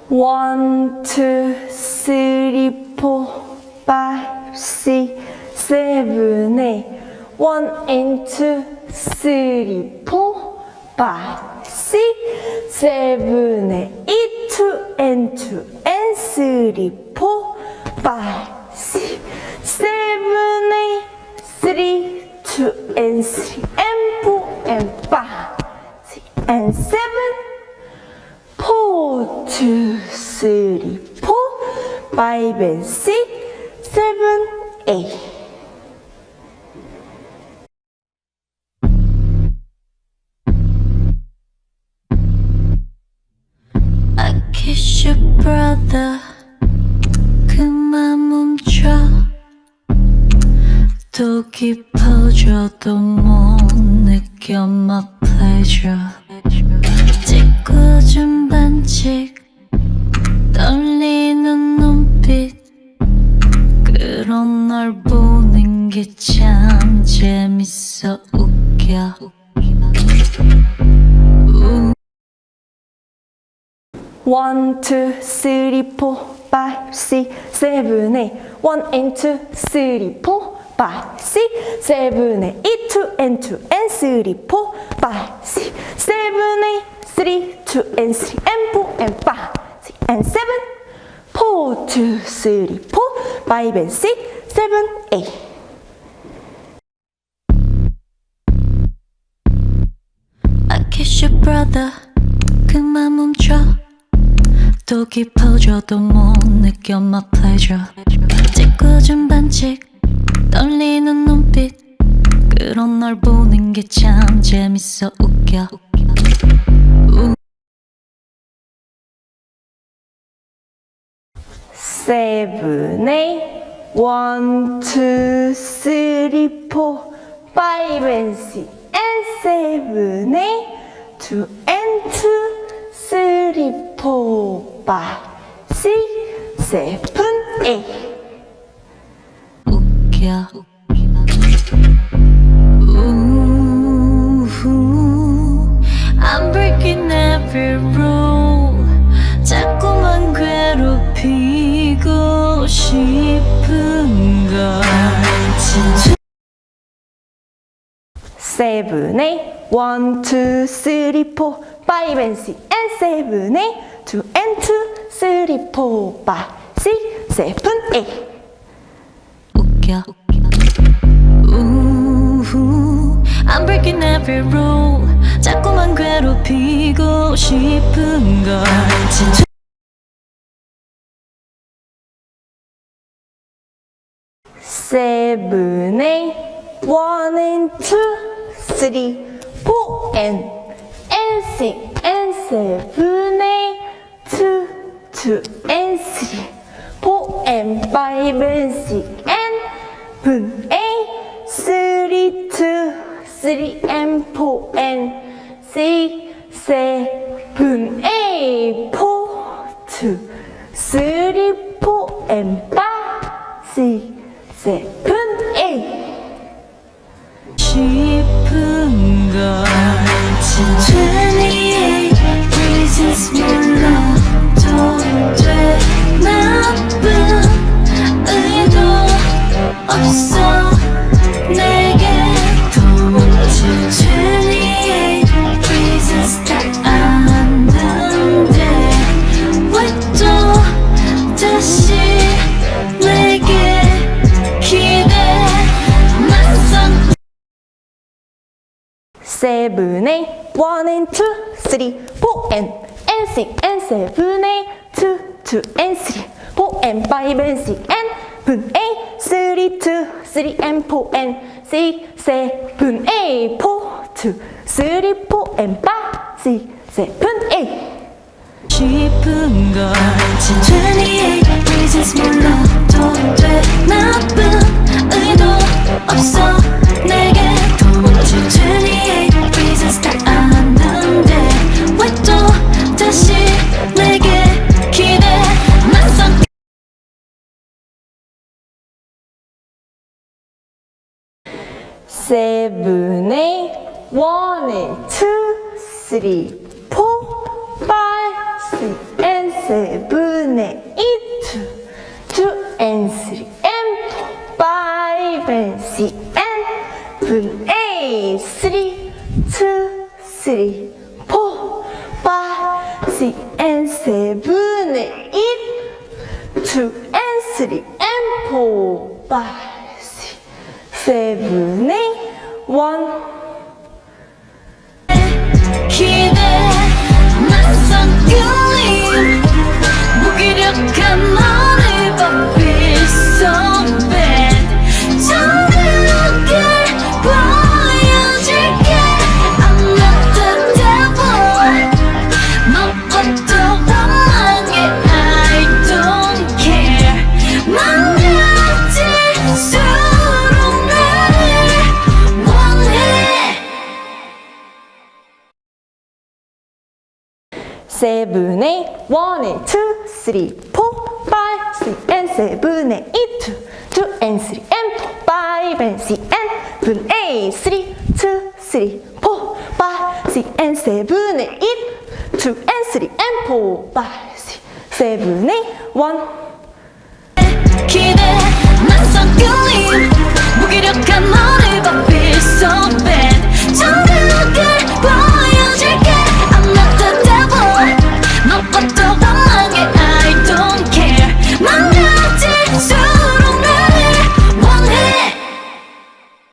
1, 2, 3, 4, 5, 6, 7, 8 1 and 2, 3, 4, 5, 6, 7, 8 2 and 2 and 3, 4, 5, 6, 7, 8 3, 2 and 3 and 4 and 5, 6 and 7 4, 2, 3, 4, 5 and 6, 7, 8 I kiss your brother 그만 멈춰 또 깊어져도 못 느껴 my pleasure 짓궂은 반칙 떨리는 눈빛 그런 널 보는 게 참 재밌어 웃겨 1, 2, 3, 4, 5, 6, 7, 8 1 and 2, 3, 4, 5, 6, 7, 8 2 and 2 and 3, 4, 5, 6, 7, 8 3, 2 and 3 and 4 and 5, 6 and 7 4, 2, 3, 4, 5 and 6, 7, 8 I kiss your brother 그만 멈춰 또 깊어져도 못 느껴 my pleasure 짓궂은 반칙 떨리는 눈빛 그런 널 보는 게 참 재밌어 웃겨 7, 8 1, 2, 3, 4, 5 and 6 and 7, 8 2 and 2, 3, 4, 5, 6, 7, 8 웃겨 I'm breaking every rule 자꾸만 괴롭히고 싶은 걸 7, 8 1, 2, 3, 4, 5 and 6 and 7, 8 2 and 2, 3, 4, 5, 6, 7, 8 웃겨 I'm breaking every rule 자꾸만 괴롭히고 싶은 걸 7, 8 1 and 2, 3, 4 and 6 and 7, 8 2, 2 and 3, 4 and 5 and 6 and 8 3, 2, 3 and 4 and 6, 7, 8 4, 2, 3, 4 and 5, 6, 7, 8 싶은 걸 28 reasons 몰라도 돼 나쁜 의도 없어 내게 도무지 28 reasons 다 아는데 왜 또 다시 내게 기대 낯선 7, 8 1 and 2, 3, 4 and 6 and 7, 8 2, 2 and 3, 4 and 5 and 6 and 8 3, 2, 3 and 4 and 6, 7, 8 4, 2, 3, 4 and 5, 6, 7, 8 싶은 걸 28 reasons 몰라도 돼 나쁜 의도 없어 내게 도무지 28 reasons 다 아는데 왜 또 다시 내게 기대 낯선 7, 8 1 and 2, 3, 4 5, 6 and 7, 8, 2 and 3 and 4, 5 and 6 and 8, 3, 2, 3, 4, 5, 6 and 7, 8, 2 and 3 and 4, 5, 6, 7, 8, 1. 기대 낯선 끌림 무기력한 너를 봐 feel so bad 정들게 보여줄게 I'm not the devil 무엇도 원망해 I don't care 난 가질수록 나를 원해 7, 8, 1 and 2, 3, 4, 5, 6 and 7, 8, 2 and 3 and 4, 5 and 6 and 8, 3, 2, 3, 4, 5, 6 and 7, 8, 2 and 3 and 4, 5, 6, 7, 8, 1. 기대 낯선 끌림 무기력한 너를 봐 feel so bad 정들게